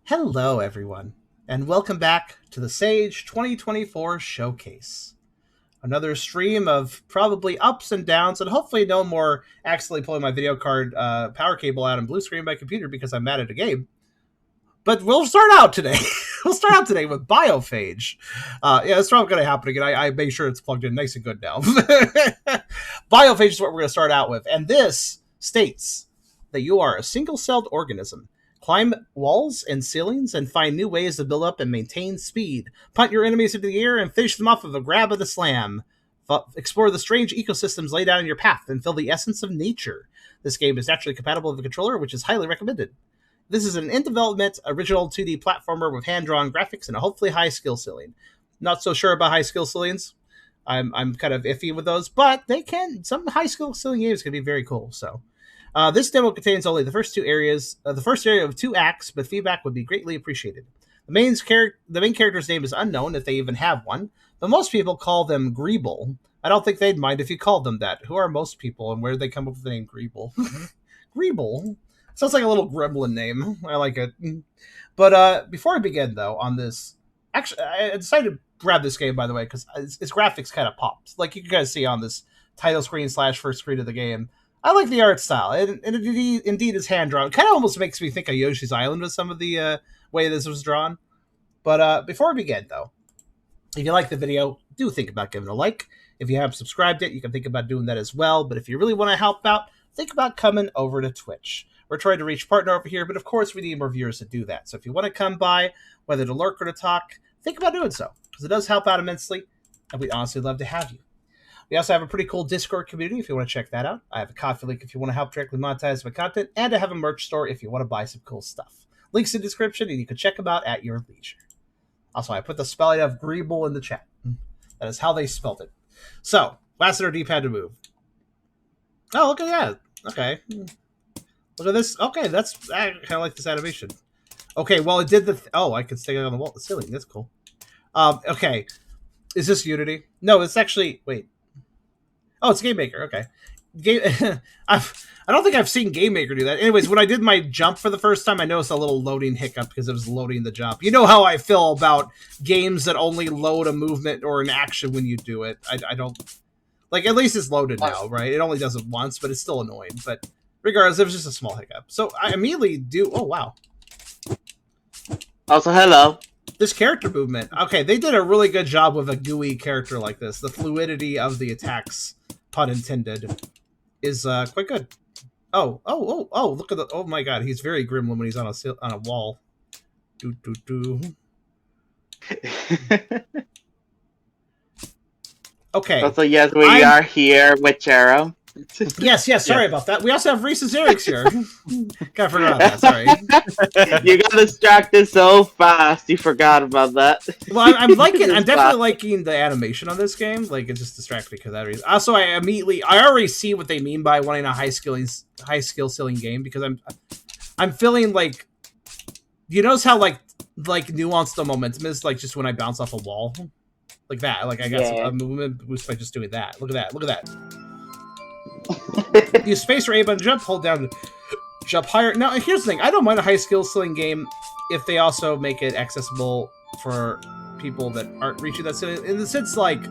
Hello, everyone, and welcome back to the Sage 2024 Showcase. Another stream of probably ups and downs, and hopefully no more accidentally pulling my video card power cable out and blue screen my computer because I'm mad at a game. But we'll start out today. We'll start out today with Biophage. That's probably going to happen again. I made sure it's plugged in nice and good now. Biophage is what we're going to start out with, and this states that you are a single-celled organism. Climb walls and ceilings and find new ways to build up and maintain speed. Punt your enemies into the air and finish them off with a grab of the slam. Explore the strange ecosystems laid out in your path and feel the essence of nature. This game is naturally compatible with a controller, which is highly recommended. This is an in-development, original 2D platformer with hand-drawn graphics and a hopefully high skill ceiling. Not so sure about high skill ceilings. I'm kind of iffy with those, but some high skill ceiling games can be very cool, so... this demo contains only the first area of 2 acts, but feedback would be greatly appreciated. The main character's name is unknown, if they even have one, but most people call them Greeble. I don't think they'd mind if you called them that. Who are most people, and where did they come up with the name Greeble? Greeble? Sounds like a little gremlin name. I like it. But before I begin, though, on this... Actually, I decided to grab this game, by the way, because its graphics kind of popped. Like you can kind of see on this title screen / first screen of the game. I like the art style, and it indeed is hand-drawn. It kind of almost makes me think of Yoshi's Island with some of the way this was drawn. But before we begin, though, if you like the video, do think about giving a like. If you haven't subscribed yet, you can think about doing that as well. But if you really want to help out, think about coming over to Twitch. We're trying to reach partner over here, but of course we need more viewers to do that. So if you want to come by, whether to lurk or to talk, think about doing so, because it does help out immensely, and we'd honestly love to have you. We also have a pretty cool Discord community if you want to check that out. I have a Ko-fi link if you want to help directly monetize my content, and I have a merch store if you want to buy some cool stuff. Links in the description, and you can check them out at your leisure. Also, I put the spelling of Greeble in the chat. That is how they spelled it. So, last in our D-pad to move. Oh, look at that. Okay. Look at this. Okay, I kind of like this animation. Okay, well, it did the... I can stick it on the wall, the ceiling. That's cool. Okay. Is this Unity? No, it's actually... Wait. Oh, it's Game Maker. Okay. I don't think I've seen Game Maker do that. Anyways, when I did my jump for the first time, I noticed a little loading hiccup because it was loading the jump. You know how I feel about games that only load a movement or an action when you do it. I don't... Like, at least it's loaded now, right? It only does it once, but it's still annoying. But regardless, it was just a small hiccup. So I immediately do... Oh, wow. Also, hello. This character movement. Okay, they did a really good job with a GUI character like this. The fluidity of the attacks, pun intended, is quite good. Oh, look at the... Oh my god, he's very gremlin when he's on a wall. Okay. Also, yes, we are here with Jero. Yes, sorry about that. We also have Reese's Erics here. Gotta forget about that, sorry. You got distracted so fast, you forgot about that. Well, I'm definitely liking the animation on this game. Like, it just distracts me because of that reason. Also, I already see what they mean by wanting a high skill ceiling game, because I'm feeling like, you notice how like nuanced the momentum is, like just when I bounce off a wall, like that. Like I got a movement boost by just doing that. Look at that. Use space or A button to jump, hold down to jump higher. Now, here's the thing. I don't mind a high skill ceiling game if they also make it accessible for people that aren't reaching that ceiling. In the sense, like,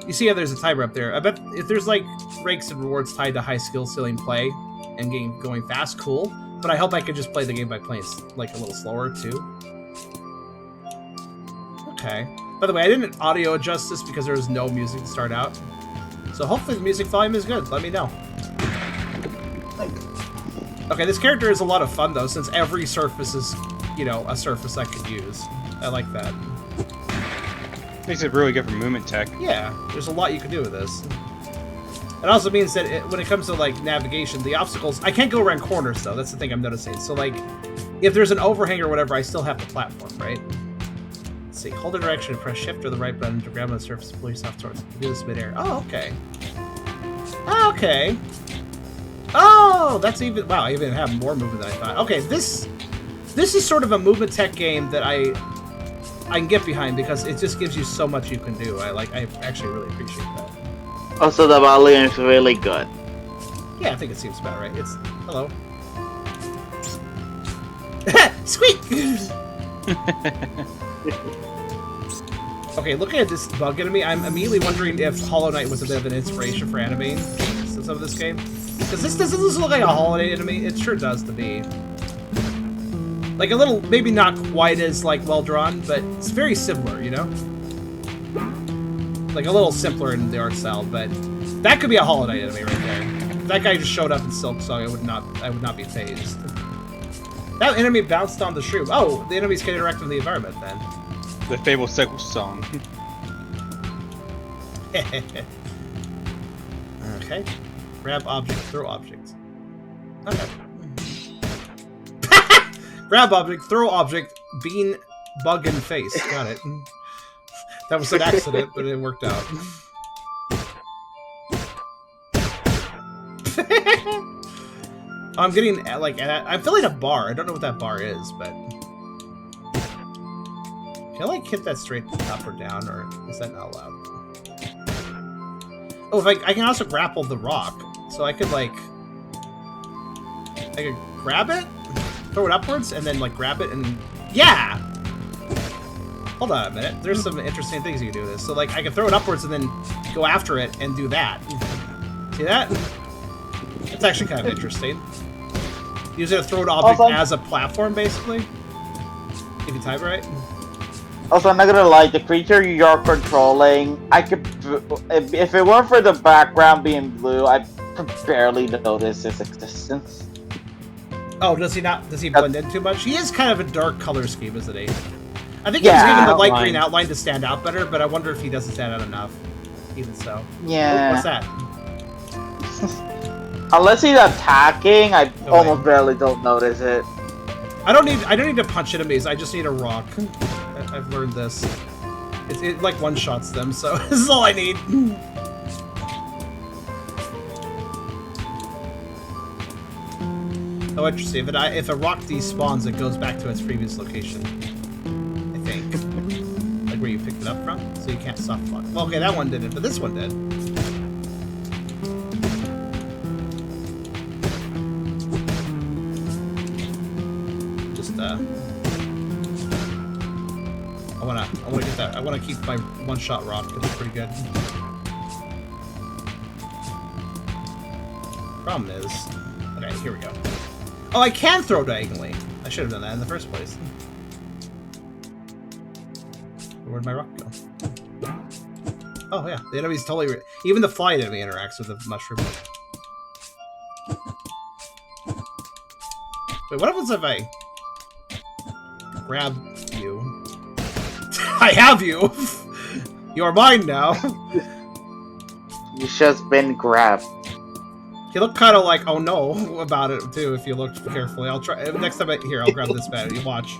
you see how there's a timer up there. I bet if there's, like, ranks and rewards tied to high skill ceiling play and game going fast, cool. But I hope I can just play the game by playing, like, a little slower, too. Okay. By the way, I didn't audio adjust this because there was no music to start out. So hopefully the music volume is good. Let me know. Okay, this character is a lot of fun, though, since every surface is, a surface I could use. I like that. Makes it really good for movement tech. Yeah, there's a lot you can do with this. It also means that when it comes to, like, navigation, the obstacles... I can't go around corners, though. That's the thing I'm noticing. So, like, if there's an overhang or whatever, I still have the platform, right? Let's see. Hold the direction and press shift or the right button to grab on the surface and pull yourself towards do this midair. Oh, okay. Okay. Oh, that's even... Wow, I even have more movement than I thought. Okay, this is sort of a movement tech game that I can get behind because it just gives you so much you can do. I actually really appreciate that. Also, the volume is really good. Yeah, I think it seems about right. It's... Hello. Squeak! Okay, looking at this bug enemy, I'm immediately wondering if Hollow Knight was a bit of an inspiration for animating some of this game. Because this doesn't look like a Hollow Knight enemy. It sure does to me. Like a little, maybe not quite as like well drawn, but it's very similar, you know? Like a little simpler in the art style, but that could be a Hollow Knight enemy right there. If that guy just showed up in Silk Song, I would not be phased. That enemy bounced on the shroom. Oh, the enemies can interact with the environment then. The Fable Silk Song. Okay. Grab object, throw object. Okay. Grab object, throw object, bean, bug in face. Got it. That was an accident, but it worked out. I'm getting, like, I'm feeling a bar. I don't know what that bar is, but... Can I, like, hit that straight up or down, or is that not allowed? Oh, if I can also grapple the rock. So I could, like... I could grab it, throw it upwards, and then, like, grab it, and... Yeah! Hold on a minute. There's some interesting things you can do with this. So, like, I can throw it upwards and then go after it and do that. See that? It's actually kind of interesting. Use it to throw an object as a platform, basically. If you time it right. Also, I'm not gonna lie, the creature you're controlling, I could... If it weren't for the background being blue, I could barely notice his existence. Oh, does he not? Does he blend in too much? He is kind of a dark color scheme, isn't he? I think he was given the light green outline to stand out better, but I wonder if he doesn't stand out enough. Even so. Yeah. Oh, what's that? Unless he's attacking, I almost barely don't notice it. I don't need to punch enemies. I just need a rock. I've learned this. It like one-shots them, so this is all I need. Oh, interesting. If a rock despawns, it goes back to its previous location. I think. Like where you picked it up from, so you can't soft block. Well, okay, that one didn't, but this one did. I wanna get that. I wanna keep my one-shot rock. It's pretty good. Problem is, okay, here we go. Oh, I can throw diagonally. I should have done that in the first place. Where'd my rock go? Oh yeah, the enemy's totally. Even the fly enemy interacts with the mushroom. Wait, what happens if I grab you? I have you! You're mine now! You've just been grabbed. You look kind of like, oh no, about it too, if you look carefully. I'll try. Next time here, I'll grab this bat. You watch.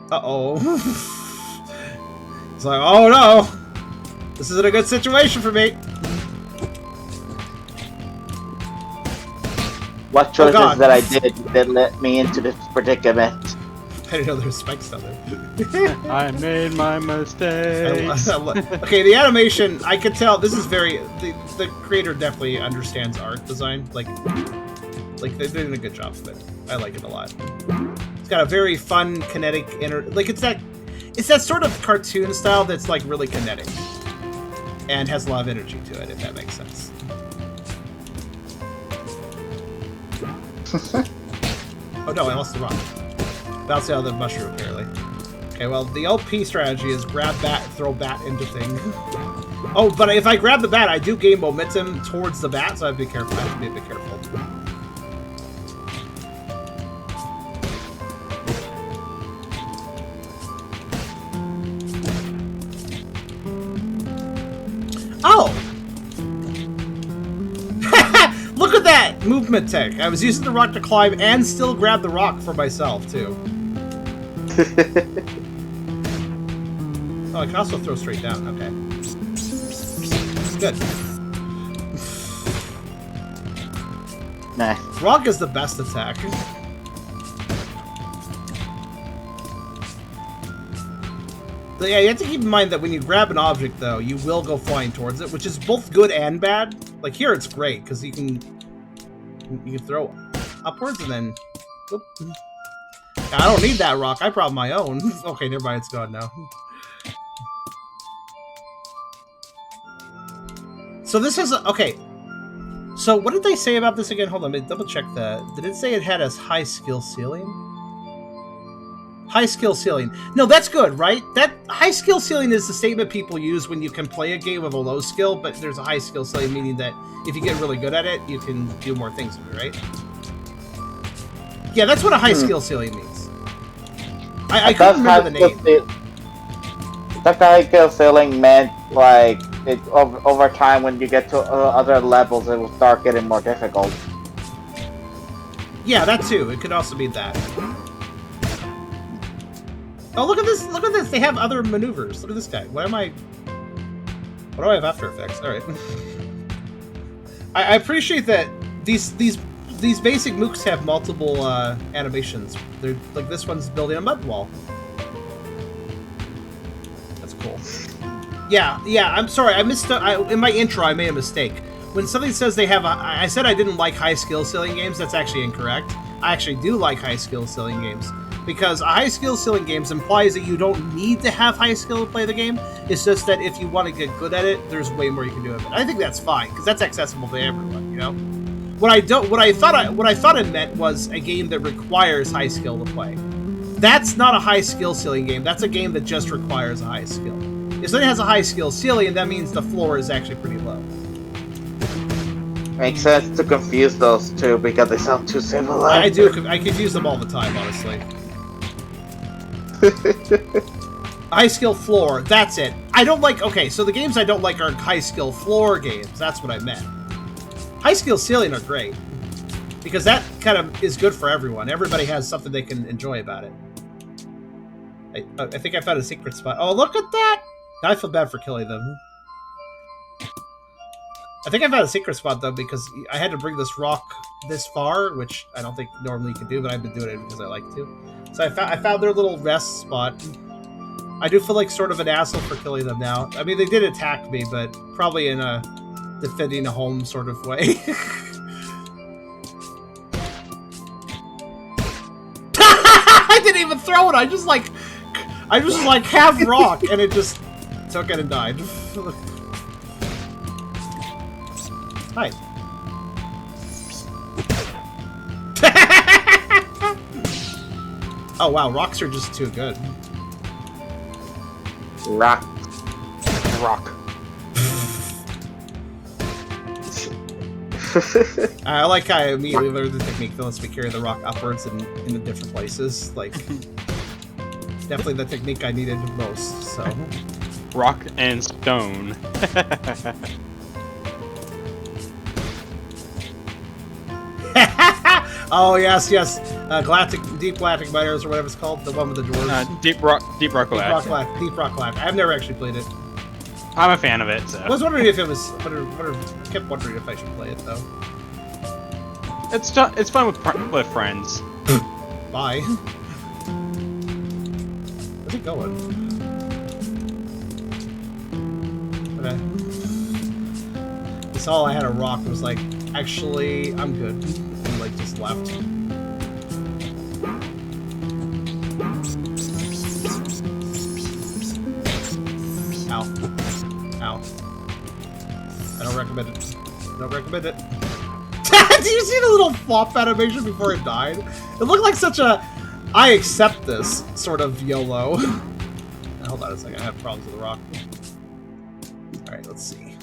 Uh-oh. It's like, oh no! This isn't a good situation for me! What choices that I did that led me into this predicament? I didn't know there was spikes down there. I made my mistakes. Okay, the animation, I could tell, this is very... The creator definitely understands art design. Like they're doing a good job of it. I like it a lot. It's got a very fun, kinetic... it's that sort of cartoon style that's, like, really kinetic. And has a lot of energy to it, if that makes sense. Oh no, I lost the rock. Bounce out of the mushroom, apparently. Okay, well, the LP strategy is grab bat, throw bat into thing. Oh, but if I grab the bat, I do gain momentum towards the bat, so I have to be careful. I have to be a bit careful. Oh! Look at that movement tech. I was using the rock to climb and still grab the rock for myself, too. Oh, I can also throw straight down. Okay. Good. Nice. Rock is the best attack. So yeah, you have to keep in mind that when you grab an object, though, you will go flying towards it, which is both good and bad. Like here, it's great because you can throw upwards and then, whoop. I don't need that rock. I brought my own. Okay, never mind. It's gone now. So this is... Okay. So what did they say about this again? Hold on, let me double check that. Did it say it had a high skill ceiling? High skill ceiling. No, that's good, right? That high skill ceiling is the statement people use when you can play a game with a low skill, but there's a high skill ceiling, meaning that if you get really good at it, you can do more things with it, right? Yeah, that's what a high skill ceiling means. I couldn't remember the name. That high skill ceiling meant like over time when you get to other levels, it will start getting more difficult. Yeah, that too. It could also be that. Oh, look at this! Look at this! They have other maneuvers. Look at this guy. What do I have After Effects? All right. I appreciate that these basic mooks have multiple animations. They're like this one's building a mud wall. That's cool. Yeah. I'm sorry. I missed. In my intro, I made a mistake. When something says they have I said I didn't like high skill ceiling games. That's actually incorrect. I actually do like high skill ceiling games. Because a high skill ceiling games implies that you don't need to have high skill to play the game. It's just that if you want to get good at it, there's way more you can do with it. I think that's fine because that's accessible to everyone. You know, what I thought it meant was a game that requires high skill to play. That's not a high skill ceiling game. That's a game that just requires a high skill. If something has a high skill ceiling, that means the floor is actually pretty low. Makes sense to confuse those two because they sound too similar. I confuse them all the time, honestly. High skill floor, that's it. I don't like... Okay, so the games I don't like are high skill floor games. That's what I meant. High skill ceiling are great. Because that kind of is good for everyone. Everybody has something they can enjoy about it. I think I found a secret spot. Oh, look at that! Now I feel bad for killing them. I think I found a secret spot, though, because I had to bring this rock this far, which I don't think normally you can do, but I've been doing it because I like to. So I found their little rest spot. I do feel like sort of an asshole for killing them now. I mean, they did attack me, but probably in a defending a home sort of way. I didn't even throw it. I just like half rock, and it just took it and died. Hi. Oh wow, rocks are just too good. Rock. I like how I immediately learned the technique that lets me carry the rock upwards and in the different places. Like, definitely the technique I needed most. So, rock and stone. Oh yes. Deep galactic miners or whatever it's called, the one with the dwarves. Deep rock galactic. Deep rock galactic. I've never actually played it. I'm a fan of it. So. I was wondering if it was. Kept wondering if I should play it though. It's fun with friends. Bye. Where's it going? Okay. That's all I had a rock. It was like, actually, I'm good. And like just left. Ow. Ow. I don't recommend it. Don't recommend it. Did you see the little flop animation before it died? It looked like such a I accept this sort of YOLO. Hold on a second, I have problems with the rock. Alright, let's see.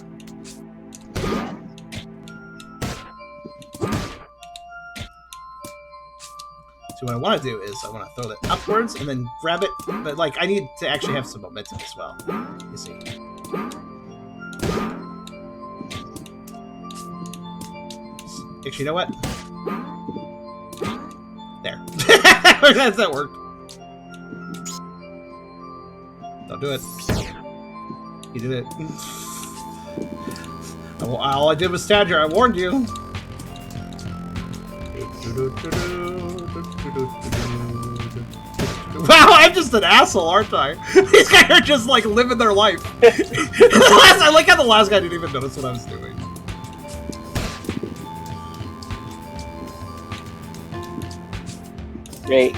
So what I want to do is I want to throw that upwards and then grab it, but like I need to actually have some momentum as well. You see. Actually, you know what? There. That worked. Don't do it. You did it. All I did was stand here. I warned you. Wow, I'm just an asshole, aren't I? These guys are just like living their life. I like how the last guy didn't even notice what I was doing. Great.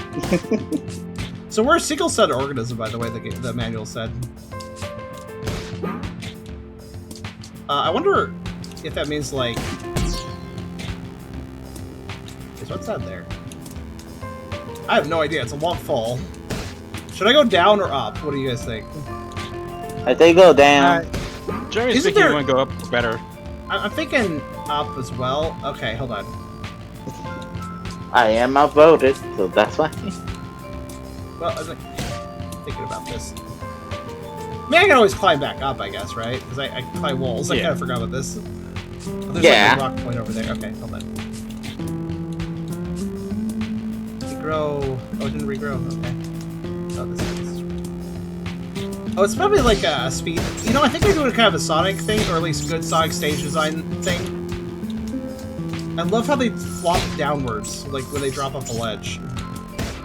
So we're a single-celled organism, by the way, the manual said. I wonder if that means, like... What's that there? I have no idea. It's a long fall. Should I go down or up? What do you guys think? I think go down. Jeremy's Isn't thinking there- you want to go up for better. I'm thinking up as well. Okay, hold on. I am outvoted, so that's fine. Well, I was like, thinking about this. I mean, I can always climb back up, I guess, right? Because I can climb walls. I Yeah. kind of forgot about this. Oh, there's Yeah. like a rock point over there. Okay, hold on. Regrow. Oh, it didn't regrow. Okay. Oh, this is... Oh, it's probably like a speed... You know, I think they're doing kind of a Sonic thing, or at least good Sonic stage design thing. I love how they flop downwards, like when they drop off a ledge.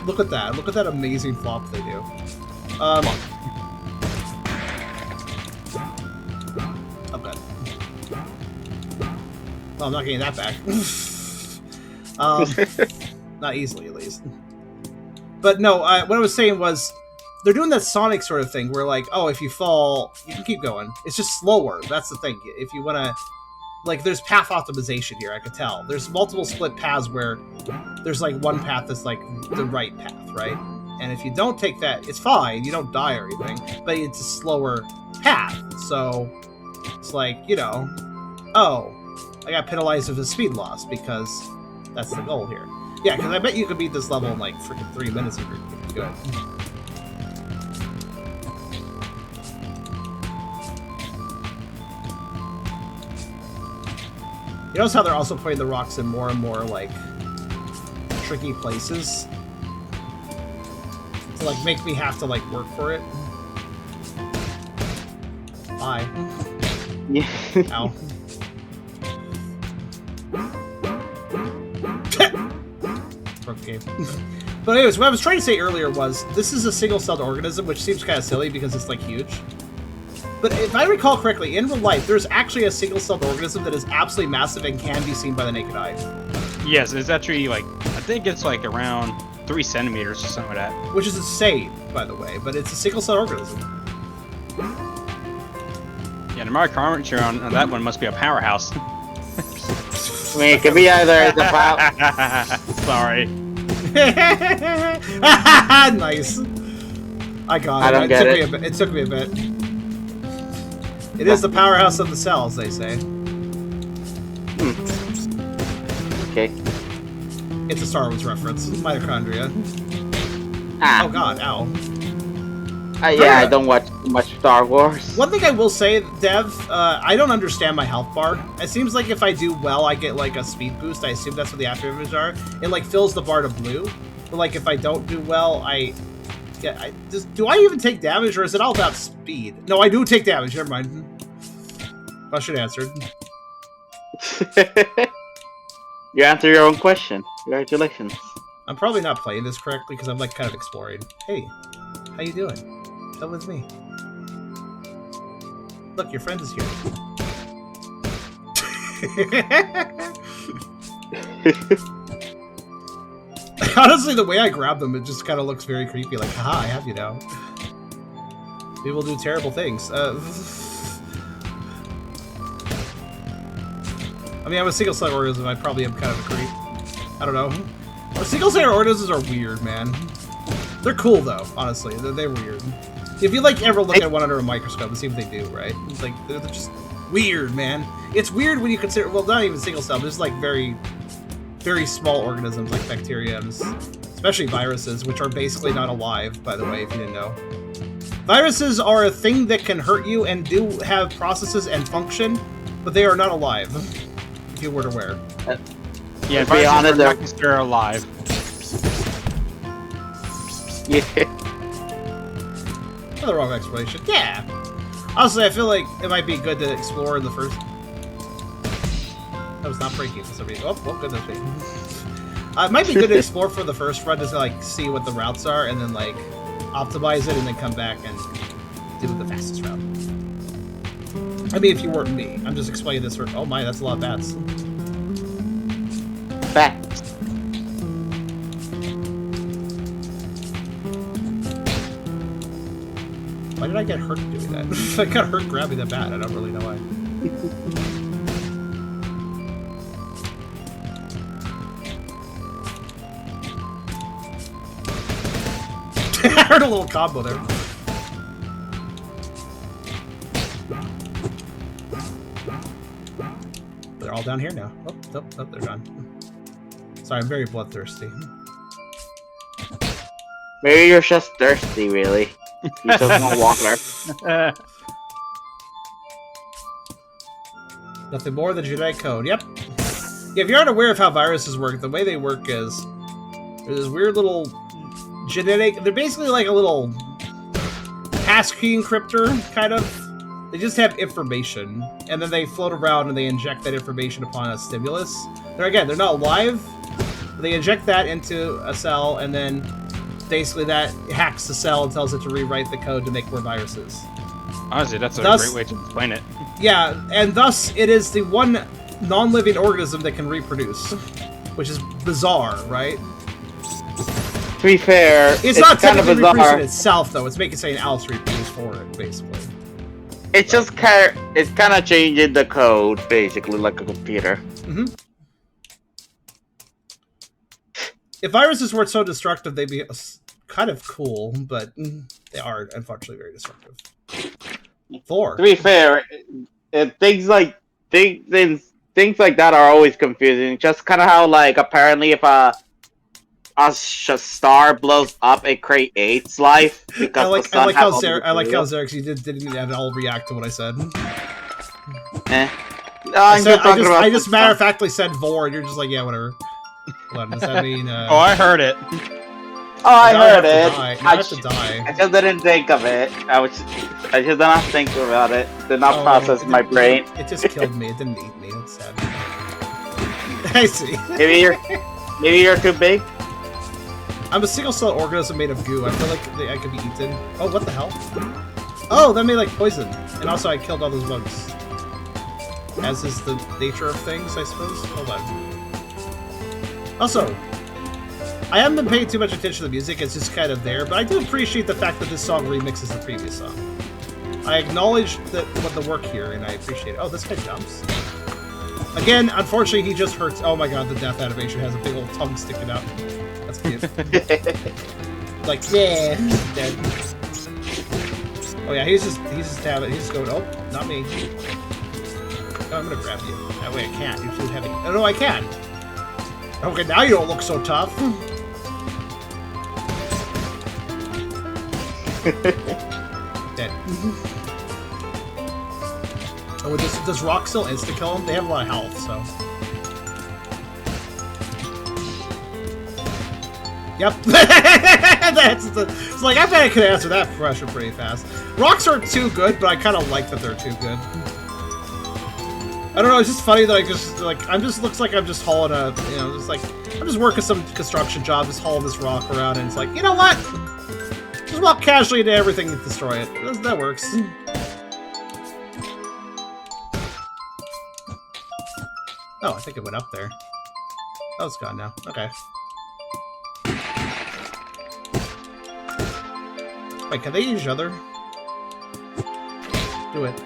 Look at that. Look at that amazing flop they do. Okay. Well, I'm not getting that back. Not easily, at least. But no, what I was saying was, they're doing that Sonic sort of thing, where like, oh, if you fall, you can keep going. It's just slower. That's the thing. If you want to... Like, there's path optimization here, I could tell. There's multiple split paths where there's, like, one path that's, like, the right path, right? And if you don't take that, it's fine. You don't die or anything. But it's a slower path. So, it's like, you know, oh, I got penalized with a speed loss because that's the goal here. Yeah, because I bet you could beat this level in, like, freaking 3 minutes if you're good. You notice how they're also putting the rocks in more and more, like, tricky places? To, like, make me have to, like, work for it. Bye. Yeah. Ow. Broke the game. But anyways, what I was trying to say earlier was, this is a single-celled organism, which seems kind of silly because it's, like, huge. But if I recall correctly, in real life, there's actually a single-celled organism that is absolutely massive and can be seen by the naked eye. Yes, it's actually like, I think it's like around 3 centimeters or something like that. Which is insane, by the way, but it's a single-celled organism. Yeah, the Mario Armature on that one must be a powerhouse. I mean, it could be either the power. Sorry. Nice. I got it. I don't get it. It took me a bit. It is the powerhouse of the cells, they say. Okay. It's a Star Wars reference. Mitochondria. Ah. Oh god, ow. Yeah, I don't watch much Star Wars. One thing I will say, Dev, I don't understand my health bar. It seems like if I do well, I get like a speed boost. I assume that's what the after images are. It like fills the bar to blue. But like if I don't do well, do I even take damage, or is it all about speed? No, I do take damage. Never mind. Question answered. You answer your own question. Congratulations. I'm probably not playing this correctly because I'm like kind of exploring. Hey, how you doing? Come with me. Look, your friend is here. Honestly, the way I grab them, it just kind of looks very creepy. Like, haha, I have you now. People do terrible things. I mean, I'm a single-celled organism. I probably am kind of a creep. I don't know. Single-celled organisms are weird, man. They're cool, though, honestly. They're weird. If you, like, ever look at one under a microscope and see what they do, right? It's like, they're just weird, man. It's weird when you consider, well, not even single-celled, just, like, very, very small organisms, like bacteria, and especially viruses, which are basically not alive, by the way, if you didn't know. Viruses are a thing that can hurt you and do have processes and function, but they are not alive, if you were aware. Yeah, to be honest, they're not considered alive. Yeah. The wrong explanation. Yeah. Honestly, I feel like it might be good to explore in the first. That was not breaking for some reason. Oh, well, goodness me. It might be good to explore for the first run, just to like see what the routes are, and then like optimize it, and then come back and do the fastest route. I mean, if you weren't me, I'm just explaining this for. Oh my, that's a lot of bats. Facts. Why did I get hurt doing that? I got hurt grabbing the bat. I don't really know why. I heard a little combo there. They're all down here now. Oh, they're done. Sorry, I'm very bloodthirsty. Maybe you're just thirsty, really. You just want water. Nothing more than genetic code. Yep. Yeah, if you aren't aware of how viruses work, the way they work is there's this weird little genetic. They're basically like a little passkey encryptor, kind of. They just have information, and then they float around and they inject that information upon a stimulus. They're not alive. They inject that into a cell, and then basically that hacks the cell and tells it to rewrite the code to make more viruses. Honestly, that's a great way to explain it. Yeah, and thus it is the one non-living organism that can reproduce, which is bizarre, right? To be fair, it's not kind technically reproducing itself, though. It's making something else reproduce for it, basically. It's just kind of changing the code, basically, like a computer. Mm-hmm. If viruses weren't so destructive, they'd be kind of cool, but they are, unfortunately, very destructive. 4. To be fair, things like that are always confusing. Just kind of how, like, apparently if a star blows up, it creates life. Because I like how Xerix, you didn't at all react to what I said. No, I just matter-of-factly said vor, and you're just like, yeah, whatever. What does that mean? Oh, I heard it. Oh, I heard it. I have to die. I just didn't think of it. I just did not think about it. Did not process my brain. It just killed me. It didn't eat me. That's sad. I see. Maybe you're too big. I'm a single-cell organism made of goo. I feel like I could be eaten. Oh, what the hell? Oh, that made like poison. And also, I killed all those bugs. As is the nature of things, I suppose. Hold on. Also, I haven't been paying too much attention to the music, it's just kind of there, but I do appreciate the fact that this song remixes the previous song. I acknowledge what the work here, and I appreciate it. Oh, this guy jumps. Again, unfortunately, he just hurts. Oh my god, the death animation has a big old tongue sticking out. That's cute. Like, yeah, he's dead. Oh yeah, he's just tabbing. He's just going, oh, not me. Oh, I'm gonna grab you. That way I can't. You're too heavy. Oh no, I can. Okay, now you don't look so tough. Dead. Oh, does Rock still insta-kill him? They have a lot of health, so... Yep. It's like, I bet I could answer that question pretty fast. Rocks aren't too good, but I kind of like that they're too good. I don't know, it's just funny that looks like I'm just hauling I'm just working some construction job, just hauling this rock around, and it's like, you know what? Just walk casually into everything and destroy it. That works. Oh, I think it went up there. Oh, it's gone now. Okay. Wait, can they eat each other? Do it.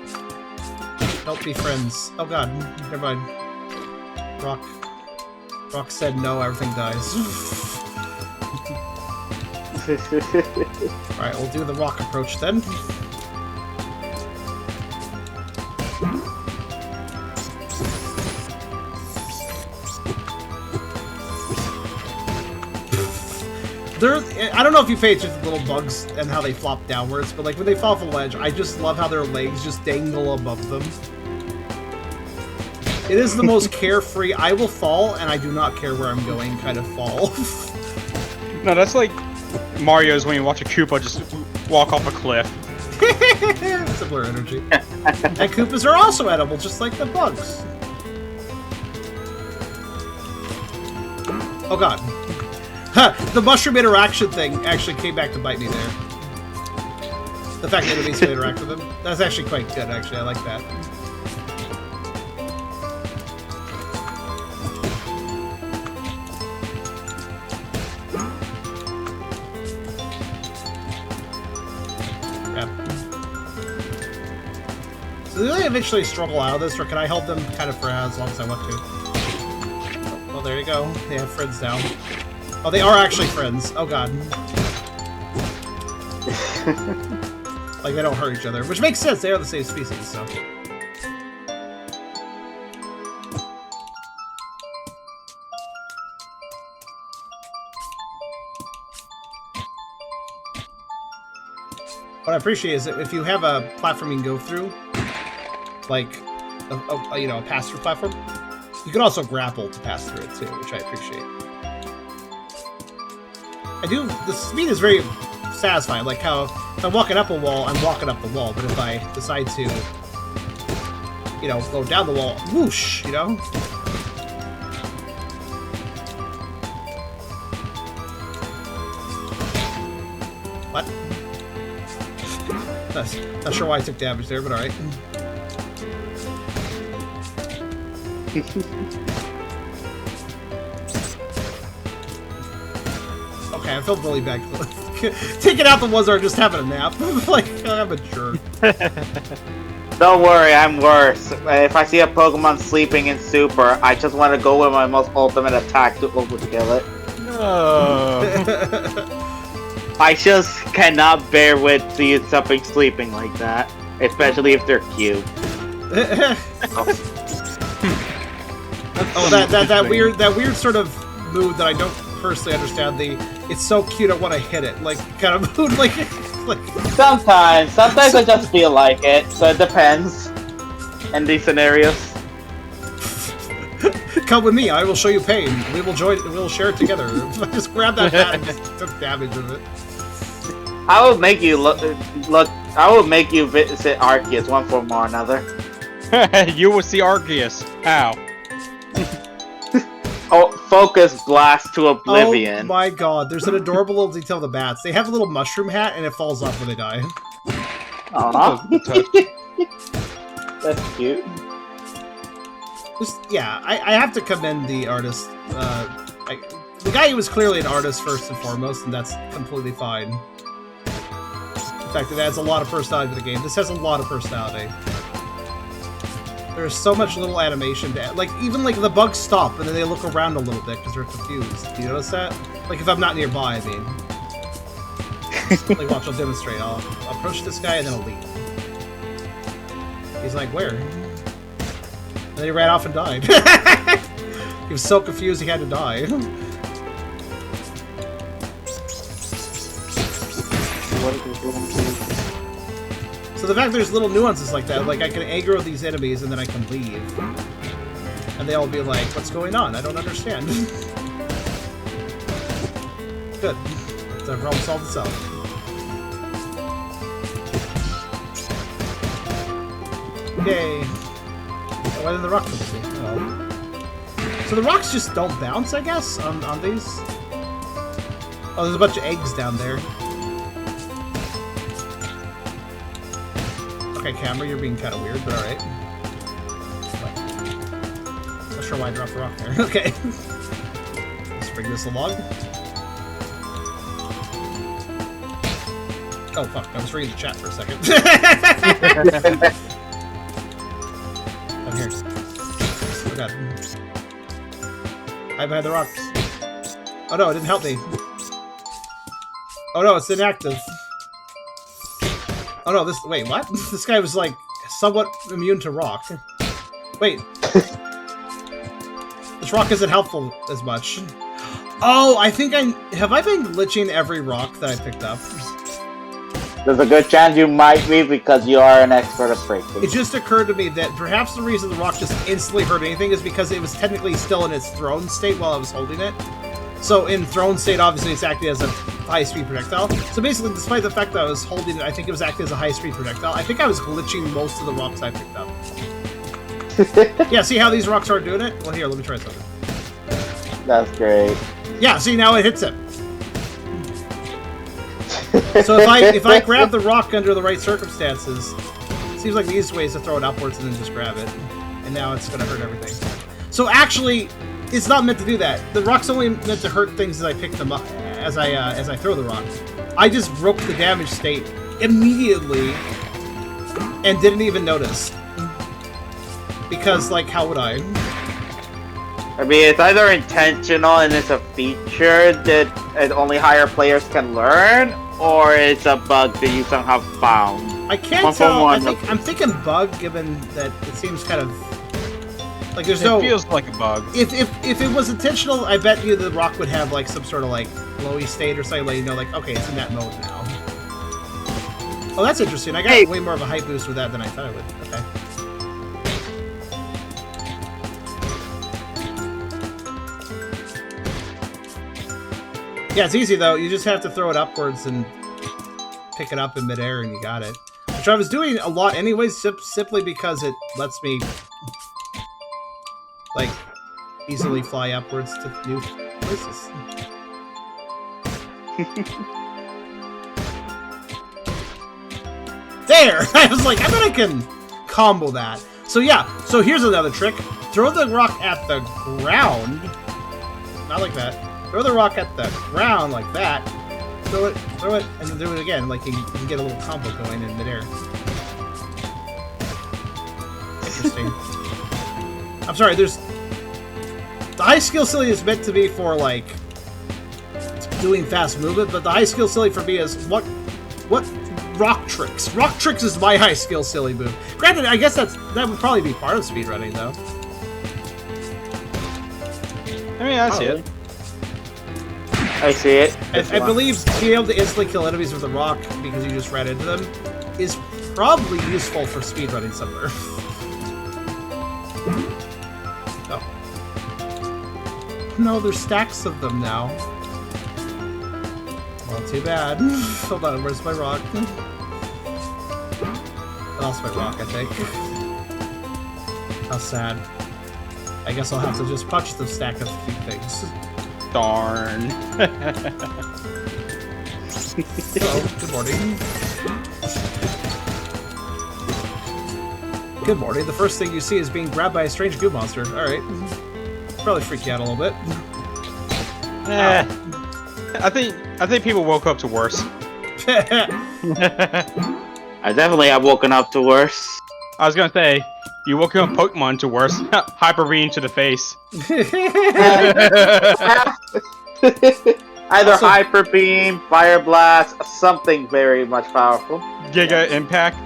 Don't be friends. Oh god, never mind. Rock said no, everything dies. Alright, we'll do the rock approach then. I don't know if you pay attention to the little bugs and how they flop downwards, but like when they fall off a ledge, I just love how their legs just dangle above them. It is the most carefree, I will fall and I do not care where I'm going kind of fall. No, that's like Mario's when you watch a Koopa just walk off a cliff. Similar energy. And Koopas are also edible, just like the bugs. Oh god. The mushroom interaction thing actually came back to bite me there. The fact that it basically interact with them. That's actually quite good, actually. I like that. Grab. So do they eventually struggle out of this, or can I hold them kind of for as long as I want to? Oh, well, there you go. They have friends now. Oh, they are actually friends. Oh, God. Like, they don't hurt each other, which makes sense. They are the same species, so... What I appreciate is that if you have a platform you can go through, like, you know, a pass-through platform, you can also grapple to pass through it, too, which I appreciate. The speed is very satisfying, like how if I'm walking up a wall, I'm walking up the wall, but if I decide to, you know, go down the wall, whoosh, you know? What? Not sure why I took damage there, but alright. Okay, I felt really bad. Taking out the ones that are just having a nap. Like, I'm a jerk. Don't worry, I'm worse. If I see a Pokemon sleeping in Super, I just want to go with my most ultimate attack to overkill it. No. I just cannot bear with seeing something sleeping like that, especially if they're cute. Oh, that weird sort of mood that I don't personally understand. It's so cute I want to hit it, like kind of mood, like. Sometimes I just feel like it, so it depends. In these scenarios. Come with me, I will show you pain. We will share it together. Just grab that bat and just took damage of it. I will make you look. I will make you visit Arceus one form or another. You will see Arceus. How? Oh, focus blast to oblivion. Oh my god, there's an adorable little detail of the bats. They have a little mushroom hat and it falls off when they die. Aww. That's cute. Yeah, I have to commend the artist. The guy who was clearly an artist first and foremost, and that's completely fine. In fact, it adds a lot of personality to the game. This has a lot of personality. There's so much little animation to add. Like, even like the bugs stop and then they look around a little bit because they're confused. Do you notice that? Like, if I'm not nearby, I mean. Like, watch, I'll demonstrate. I'll approach this guy and then I'll leave. He's like, where? And then he ran off and died. He was so confused he had to die. So the fact there's little nuances like that, like I can aggro these enemies and then I can leave. And they all be like, what's going on? I don't understand. Good. The problem solved itself. Yay. Why didn't the rock come to me? Oh. So the rocks just don't bounce, I guess, on these? Oh, there's a bunch of eggs down there. Okay, camera, you're being kind of weird, but alright. Not sure why I dropped the rock there. Okay. Let's bring this along. Oh, fuck. I was reading the chat for a second. I'm here. Oh, God. Hide behind the rocks. Oh, no, it didn't help me. Oh, no, it's inactive. Oh no, wait, what? This guy was, like, somewhat immune to rock. Wait. This rock isn't helpful as much. Oh, I think have I been glitching every rock that I picked up? There's a good chance you might be because you are an expert at breaking. It just occurred to me that perhaps the reason the rock just instantly hurt anything is because it was technically still in its thrown state while I was holding it. So in thrown state, obviously, it's acting as a high-speed projectile. So basically, despite the fact that I was holding it, I think it was acting as a high-speed projectile. I think I was glitching most of the rocks I picked up. Yeah, see how these rocks aren't doing it? Well, here, let me try something. That's great. Yeah, see, now it hits it. So if I grab the rock under the right circumstances, it seems like the easiest way is to throw it upwards and then just grab it. And now it's going to hurt everything. So actually, it's not meant to do that. The rock's only meant to hurt things as I pick them up, as I throw the rock. I just broke the damage state immediately and didn't even notice. Because, like, how would I? I mean, it's either intentional and it's a feature that only higher players can learn, or it's a bug that you somehow found. I can't tell. I'm thinking bug, given that it seems kind of like there's no. It feels like a bug. If it was intentional, I bet you the rock would have like some sort of like glowy state or something, like, you know, like, okay, it's in that mode now. Oh, that's interesting. I got way more of a height boost with that than I thought I would. Okay. Yeah, it's easy though. You just have to throw it upwards and pick it up in midair, and you got it. Which I was doing a lot anyways, simply because it lets me like easily fly upwards to new places. There! I was like, I bet I can combo that. So yeah, so here's another trick. Throw the rock at the ground. Not like that. Throw the rock at the ground like that. Throw it, and then do it again. Like you can get a little combo going in midair. Interesting. I'm sorry, there's... The high skill silly is meant to be for, like, doing fast movement, but the high skill silly for me is what rock tricks. Rock tricks is my high skill silly move. Granted, I guess that would probably be part of speedrunning, though. I mean, I see it. I see it. I believe being able to instantly kill enemies with a rock because you just ran into them is probably useful for speedrunning somewhere. Oh. No, there's stacks of them now. Well, too bad. Hold on, where's my rock? I lost my rock, I think. How sad. I guess I'll have to just punch the stack of few things. Darn. Hello, good morning. Good morning. The first thing you see is being grabbed by a strange goo monster. Alright. Probably freak you out a little bit. I think people woke up to worse. I definitely have woken up to worse. I was gonna say, you woke up Pokemon to worse. Hyper Beam to the face. Either also, Hyper Beam, Fire Blast, something very much powerful. Giga Impact.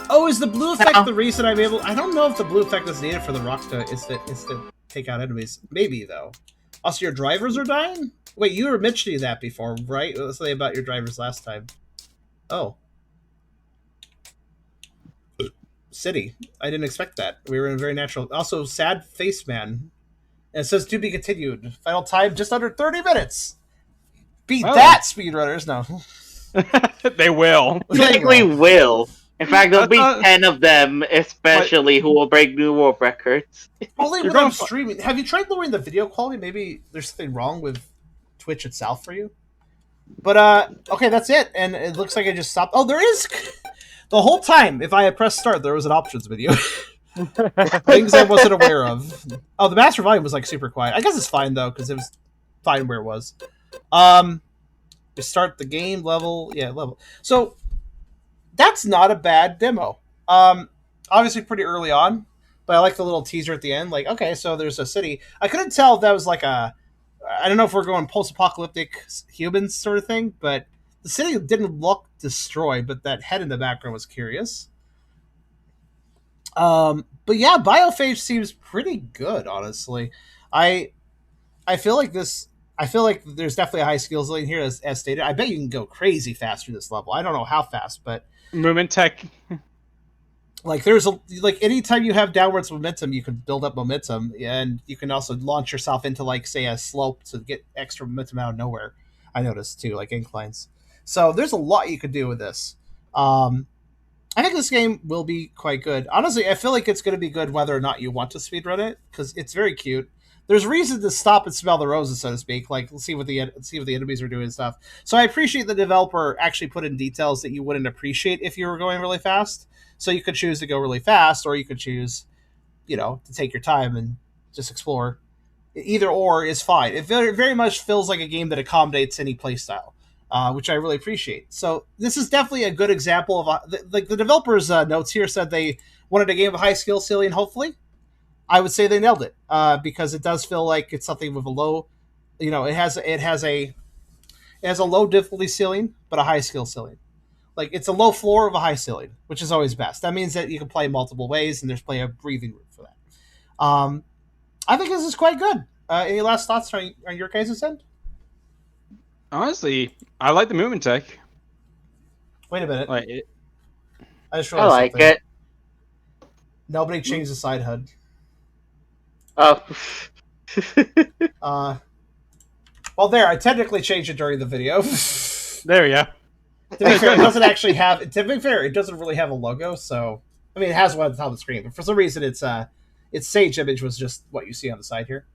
Oh, is the blue effect the reason I'm able... I don't know if the blue effect is needed for the rock to instant take out enemies. Maybe, though. Also, your drivers are dying? Wait, you were mentioning that before, right? Let's say about your drivers last time. Oh. City. I didn't expect that. We were in a very natural... Also, Sad Face Man. And it says, to be continued. Final time, just under 30 minutes. Beat that, speedrunners. No. They will. Likely will. In fact, there'll be 10 of them, especially, who will break new world records. Only when I'm streaming. Have you tried lowering the video quality? Maybe there's something wrong with Twitch itself for you. But, okay, that's it. And it looks like I just stopped. Oh, there is... The whole time, if I had pressed start, there was an options video. Things I wasn't aware of. Oh, the master volume was, like, super quiet. I guess it's fine, though, because it was fine where it was. Just start the game, level. Yeah, level. So... That's not a bad demo. Obviously pretty early on, but I like the little teaser at the end. Like, okay, so there's a city. I couldn't tell if that was like a... I don't know if we're going post-apocalyptic humans sort of thing, but the city didn't look destroyed, but that head in the background was curious. But yeah, Biophage seems pretty good, honestly. I feel like this... I feel like there's definitely a high skills lane here, as stated. I bet you can go crazy fast through this level. I don't know how fast, but... Movement tech. Like, there's a... Like, anytime you have downwards momentum, you can build up momentum, and you can also launch yourself into, like, say, a slope to get extra momentum out of nowhere. I noticed, too, like inclines. So, there's a lot you could do with this. I think this game will be quite good. Honestly, I feel like it's going to be good whether or not you want to speedrun it, because it's very cute. There's reason to stop and smell the roses, so to speak. Like, see what the enemies are doing and stuff. So I appreciate the developer actually put in details that you wouldn't appreciate if you were going really fast. So you could choose to go really fast, or you could choose, you know, to take your time and just explore. Either or is fine. It very, very much feels like a game that accommodates any playstyle. which I really appreciate. So this is definitely a good example of the developers' notes here said they wanted a game of high skill ceiling. Hopefully, I would say they nailed it because it does feel like it's something with a low, it has a low difficulty ceiling but a high skill ceiling. Like it's a low floor of a high ceiling, which is always best. That means that you can play multiple ways and there's plenty of breathing room for that. I think this is quite good. Any last thoughts on your guys' end? Honestly, I like the movement tech. Wait a minute. Like I just I realized like something. it. Nobody changed the side HUD. Oh. Well, there. I technically changed it during the video. there we go. To be fair, it doesn't actually have. To be fair, it doesn't really have a logo. So, I mean, it has one at the top of the screen, but for some reason, its Sage image was just what you see on the side here.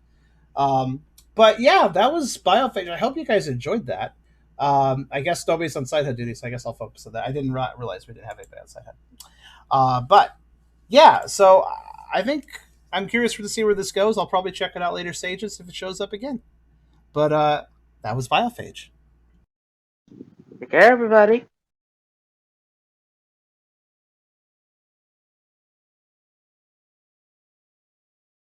But yeah, that was Biophage. I hope you guys enjoyed that. I guess nobody's on side HUD duty, so I guess I'll focus on that. I didn't realize we didn't have anybody on side HUD. But yeah, so I think I'm curious to see where this goes. I'll probably check it out later stages if it shows up again. But that was Biophage. Take care, everybody.